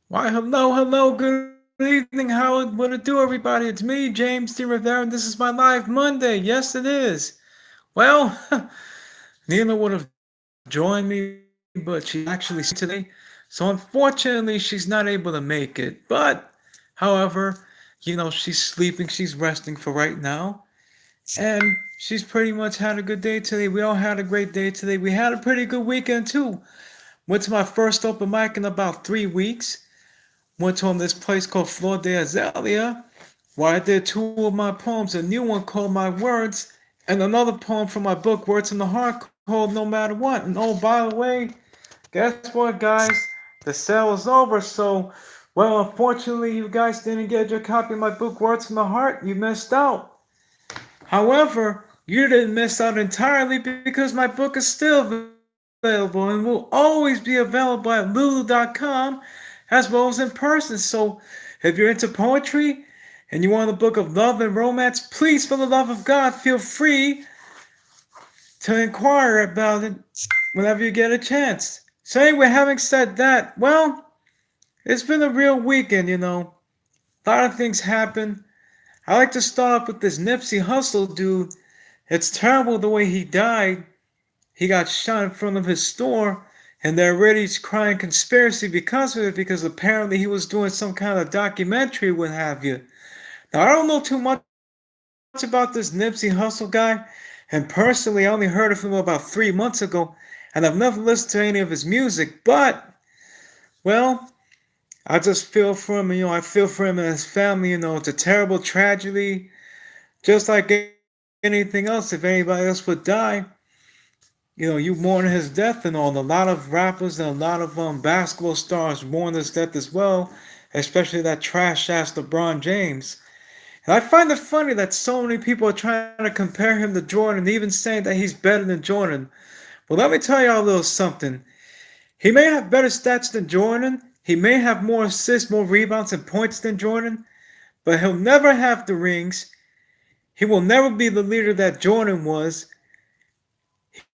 Why, hello, good evening. How would it do, everybody? It's me, James D. Rivera, and this is my live Monday. Yes, it is. Well, Nina would have joined me, but she's actually today. So unfortunately, she's not able to make it. But, however, she's sleeping, she's resting for right now. And she's pretty much had a good day today. We all had a great day today. We had a pretty good weekend, too. Went to my first open mic in about 3 weeks. Went to this place called Flor de Azalea, where I did two of my poems, a new one called My Words, and another poem from my book, Words in the Heart, called No Matter What. And oh, by the way, guess what, guys? The sale is over, so, well, unfortunately, you guys didn't get your copy of my book, Words in the Heart. You missed out. However, you didn't miss out entirely because my book is still available and will always be available at lulu.com as well as in person. So if you're into poetry and you want a book of love and romance, please, for the love of God, feel free to inquire about it whenever you get a chance. So anyway, having said that, well, it's been a real weekend. A lot of things happen. I like to start off with this Nipsey Hussle dude. It's terrible the way he died. He got shot in front of his store, and they're already crying conspiracy because of it, because apparently he was doing some kind of documentary, what have you. Now, I don't know too much about this Nipsey Hussle guy, and personally, I only heard of him about 3 months ago, and I've never listened to any of his music, but, well, I just feel for him, I feel for him and his family. It's a terrible tragedy, just like anything else. If anybody else would die, you mourn his death and all. And a lot of rappers and a lot of basketball stars mourn his death as well, especially that trash ass LeBron James. And I find it funny that so many people are trying to compare him to Jordan, even saying that he's better than Jordan. Well, let me tell y'all a little something. He may have better stats than Jordan, he may have more assists, more rebounds, and points than Jordan, but he'll never have the rings. He will never be the leader that Jordan was.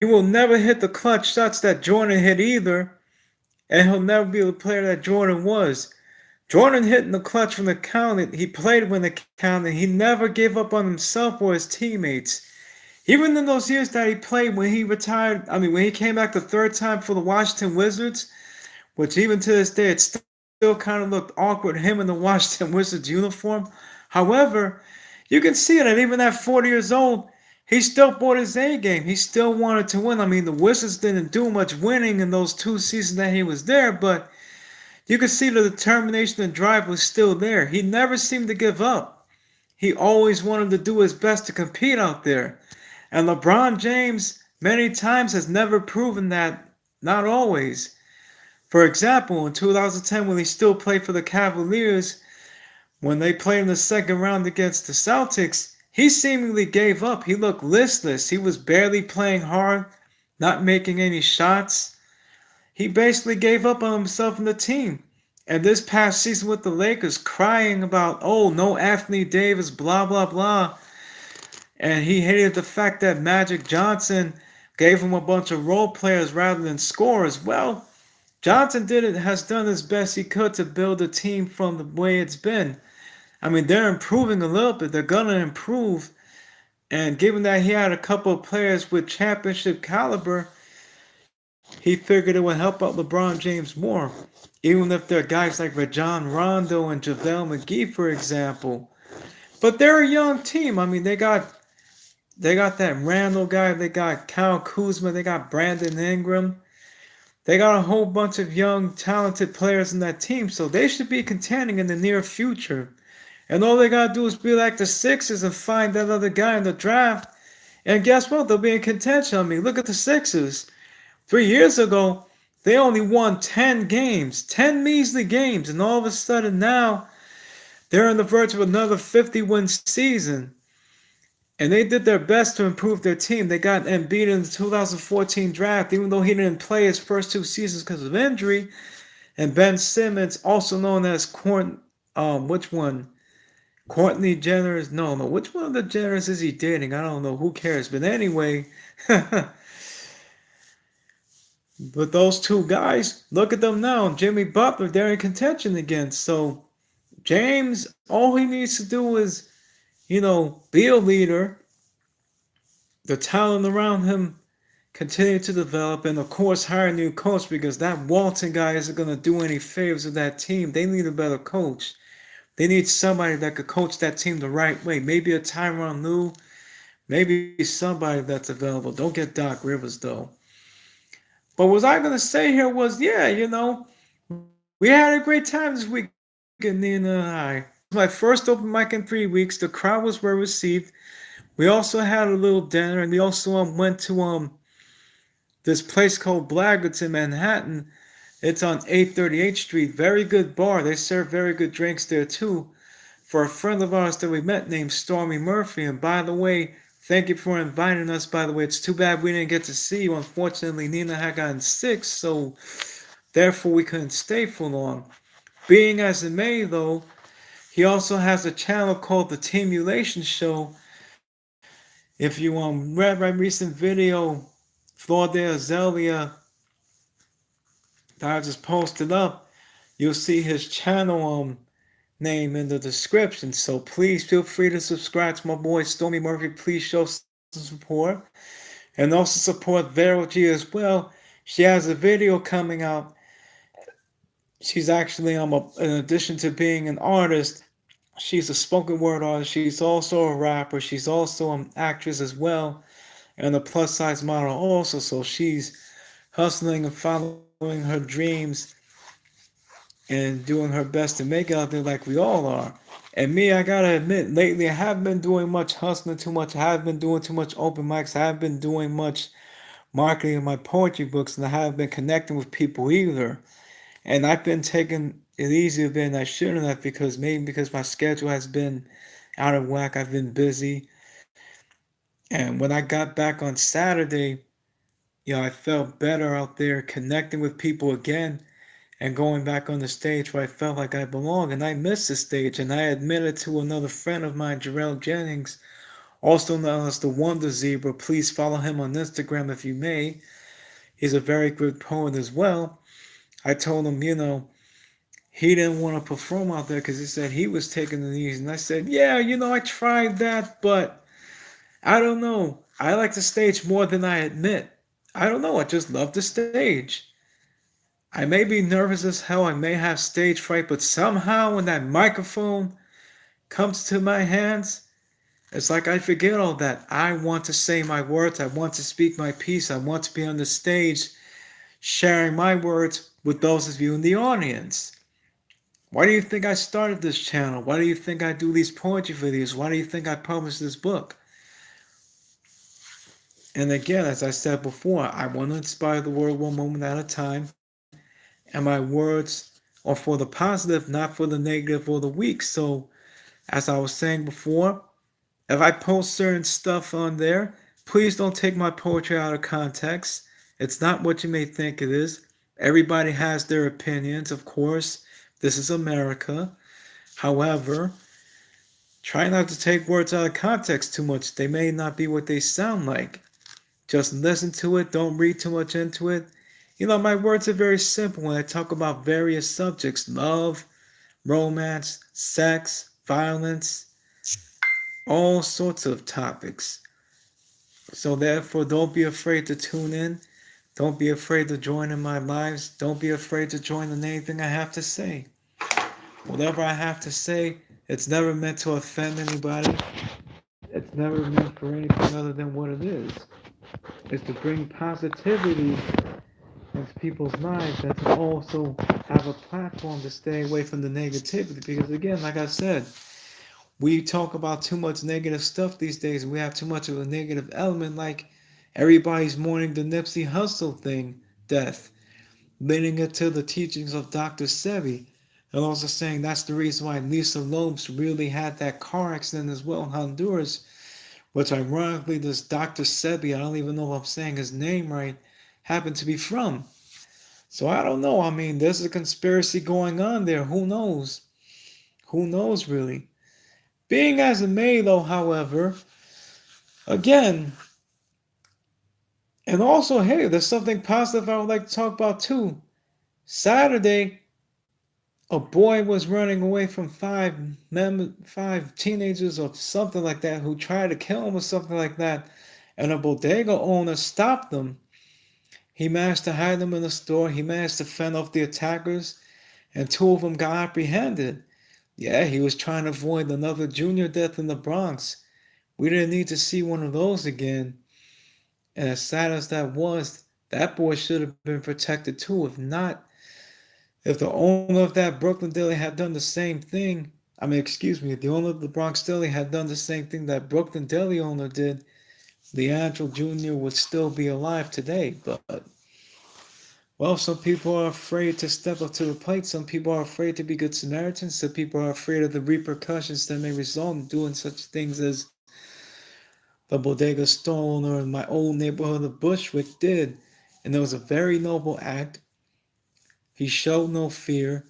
He will never hit the clutch shots that Jordan hit either, and he'll never be the player that Jordan was. Jordan hit in the clutch when it counted. He played when it counted. He never gave up on himself or his teammates. Even in those years that he played, when he retired, when he came back the third time for the Washington Wizards, which even to this day, it still kind of looked awkward, him in the Washington Wizards uniform. However, you can see that even at 40 years old, he still brought his A game. He still wanted to win. The Wizards didn't do much winning in those 2 seasons that he was there, but you could see the determination and drive was still there. He never seemed to give up. He always wanted to do his best to compete out there. And LeBron James, many times, has never proven that, not always. For example, in 2010, when he still played for the Cavaliers, when they played in the second round against the Celtics, he seemingly gave up. He looked listless. He was barely playing hard, not making any shots. He basically gave up on himself and the team. And this past season with the Lakers, crying about, oh, no Anthony Davis, blah, blah, blah. And he hated the fact that Magic Johnson gave him a bunch of role players rather than scorers. Well, Johnson has done his best he could to build a team from the way it's been. They're improving a little bit. They're gonna improve. And given that he had a couple of players with championship caliber, he figured it would help out LeBron James more. Even if they're guys like Rajon Rondo and JaVale McGee, for example. But they're a young team. They got that Randall guy, they got Kyle Kuzma, they got Brandon Ingram. They got a whole bunch of young, talented players in that team, so they should be contending in the near future. And all they gotta do is be like the Sixers and find that other guy in the draft. And guess what? They'll be in contention. Look at the Sixers. 3 years ago, they only won 10 games, 10 measly games, and all of a sudden now they're on the verge of another 50-win season. And they did their best to improve their team. They got Embiid in the 2014 draft, even though he didn't play his first 2 seasons because of injury. And Ben Simmons, also known as which one? Courtney Jenner? No. Which one of the Jenners is he dating? I don't know. Who cares? But anyway, But those two guys, look at them now. Jimmy Butler, they're in contention again. So James, all he needs to do is, be a leader. The talent around him continue to develop, and of course, hire a new coach because that Walton guy isn't going to do any favors with that team. They need a better coach. They need somebody that could coach that team the right way. Maybe a Tyronn Lue, maybe somebody that's available. Don't get Doc Rivers though. But what I going to say here was, yeah, we had a great time this weekend, Nina and I. My first open mic in 3 weeks. The crowd was well received. We also had a little dinner, and we also went to this place called Blaggett's in Manhattan. It's on 838th Street. Very good bar. They serve very good drinks there too. For a friend of ours that we met named Stormy Murphy. And by the way, thank you for inviting us. By the way, it's too bad we didn't get to see you. Unfortunately, Nina had gotten sick, so therefore we couldn't stay for long. Being as it may, though, he also has a channel called The Teamulation Show. If you read my recent video, Florida Azalea, that I just posted up, you'll see his channel name in the description. So please feel free to subscribe to my boy Stormy Murphy. Please show some support. And also support Vero G as well. She has a video coming out. She's actually, in addition to being an artist, she's a spoken word artist. She's also a rapper. She's also an actress as well. And a plus size model also. So she's hustling and following her dreams and doing her best to make it out there like we all are. And me, I gotta admit, lately I haven't been doing much hustling too much. I haven't been doing too much open mics. I haven't been doing much marketing of my poetry books, and I haven't been connecting with people either. And I've been taking it easier than I shouldn't have because my schedule has been out of whack. I've been busy. And when I got back on Saturday, I felt better out there connecting with people again and going back on the stage where I felt like I belong. And I missed the stage. And I admitted to another friend of mine, Jarrell Jennings, also known as the Wonder Zebra. Please follow him on Instagram if you may. He's a very good poet as well. I told him, he didn't want to perform out there because he said he was taking it easy. And I said, yeah, I tried that, but I don't know. I like the stage more than I admit. I don't know. I just love the stage. I may be nervous as hell. I may have stage fright, but somehow when that microphone comes to my hands, it's like I forget all that. I want to say my words. I want to speak my piece. I want to be on the stage sharing my words with those of you in the audience. Why do you think I started this channel? Why do you think I do these poetry videos? Why do you think I publish this book? And again, as I said before, I want to inspire the world one moment at a time. And my words are for the positive, not for the negative or the weak. So, as I was saying before, if I post certain stuff on there, please don't take my poetry out of context. It's not what you may think it is. Everybody has their opinions, of course. This is America. However, try not to take words out of context too much. They may not be what they sound like. Just listen to it. Don't read too much into it. My words are very simple when I talk about various subjects: love, romance, sex, violence, all sorts of topics. So therefore, don't be afraid to tune in. Don't be afraid to join in my lives. Don't be afraid to join in anything I have to say. Whatever I have to say, it's never meant to offend anybody. It's never meant for anything other than what it is. It's to bring positivity into people's lives and to also have a platform to stay away from the negativity. Because again, like I said, we talk about too much negative stuff these days. We have too much of a negative element, like everybody's mourning the Nipsey Hussle death, leading it to the teachings of Dr. Sebi, and also saying that's the reason why Lisa Lopes really had that car accident as well in Honduras, which ironically this Dr. Sebi, I don't even know if I'm saying his name right, happened to be from. So I don't know. I mean, there's a conspiracy going on there. Who knows? Who knows, really? Being as it may, though, however, again, And also, hey, there's something positive I would like to talk about too. Saturday, a boy was running away from five teenagers or something like that who tried to kill him or something like that, and a bodega owner stopped them. He managed to hide them in the store. He managed to fend off the attackers, and two of them got apprehended. Yeah, he was trying to avoid another junior death in the Bronx. We didn't need to see one of those again. And as sad as that was, that boy should have been protected too. If the owner of that Brooklyn Deli had done the same thing, if the owner of the Bronx Deli had done the same thing that Brooklyn Deli owner did, Leandro Jr. would still be alive today. But, well, some people are afraid to step up to the plate. Some people are afraid to be good Samaritans. Some people are afraid of the repercussions that may result in doing such things as the bodega store owner in my old neighborhood of Bushwick did. And it was a very noble act. He showed no fear.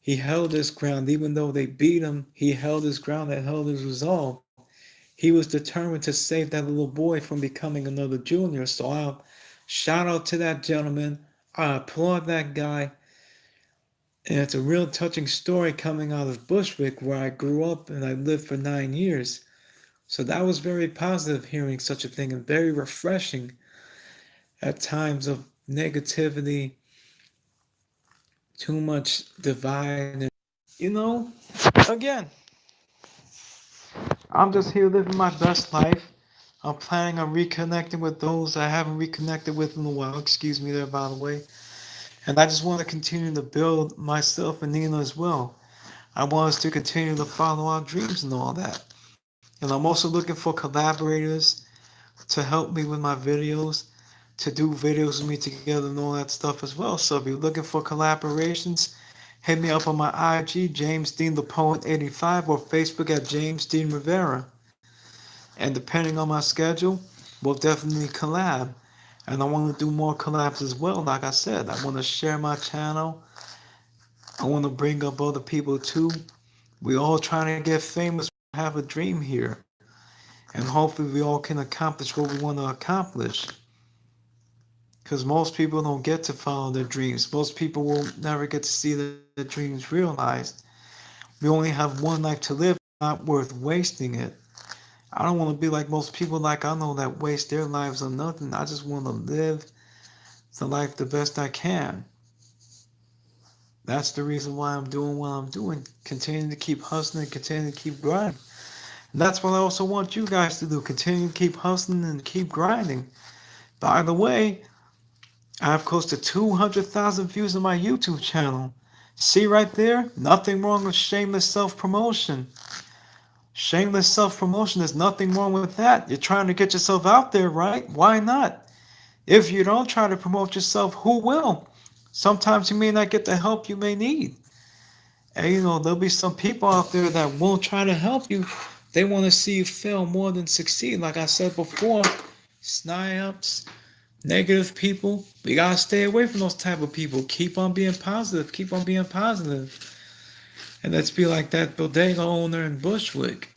He held his ground. Even though they beat him, he held his ground and held his resolve. He was determined to save that little boy from becoming another junior. So I'll shout out to that gentleman. I applaud that guy. And it's a real touching story coming out of Bushwick, where I grew up and I lived for 9 years. So that was very positive hearing such a thing and very refreshing at times of negativity, too much divide. And, you know, again, I'm just here living my best life. I'm planning on reconnecting with those I haven't reconnected with in a while. Excuse me there, by the way. And I just want to continue to build myself and Nina as well. I want us to continue to follow our dreams and all that. And I'm also looking for collaborators to help me with my videos, to do videos with me together and all that stuff as well. So if you're looking for collaborations, hit me up on my IG, James Dean the Poet 85, or Facebook at James Dean Rivera. And depending on my schedule, we'll definitely collab. And I want to do more collabs as well. Like I said, I want to share my channel. I want to bring up other people too. We all trying to get famous. We have a dream here. And hopefully we all can accomplish what we want to accomplish. Because most people don't get to follow their dreams. Most people will never get to see their dreams realized. We only have one life to live, not worth wasting it. I don't want to be like most people like I know that waste their lives on nothing. I just want to live the life the best I can. That's the reason why I'm doing what I'm doing. Continue to keep hustling, continue to keep grinding. And that's what I also want you guys to do. Continue to keep hustling and keep grinding. By the way, I have close to 200,000 views on my YouTube channel. See right there? Nothing wrong with shameless self-promotion. Shameless self-promotion, there's nothing wrong with that. You're trying to get yourself out there, right? Why not? If you don't try to promote yourself, who will? Sometimes you may not get the help you may need. And there'll be some people out there that won't try to help you. They want to see you fail more than succeed. Like I said before, snide-ups, negative people, we gotta stay away from those type of people. Keep on being positive. Keep on being positive. And let's be like that bodega owner in Bushwick.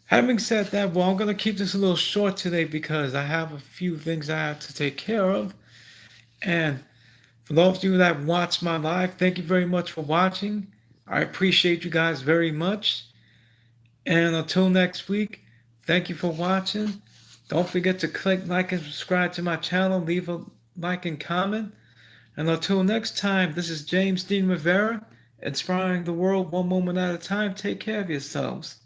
Having said that, well, I'm going to keep this a little short today because I have a few things I have to take care of. And for those of you that watch my live, thank you very much for watching. I appreciate you guys very much. And until next week, thank you for watching. Don't forget to click like and subscribe to my channel. Leave a like and comment. And until next time, this is James Dean Rivera, inspiring the world one moment at a time. Take care of yourselves.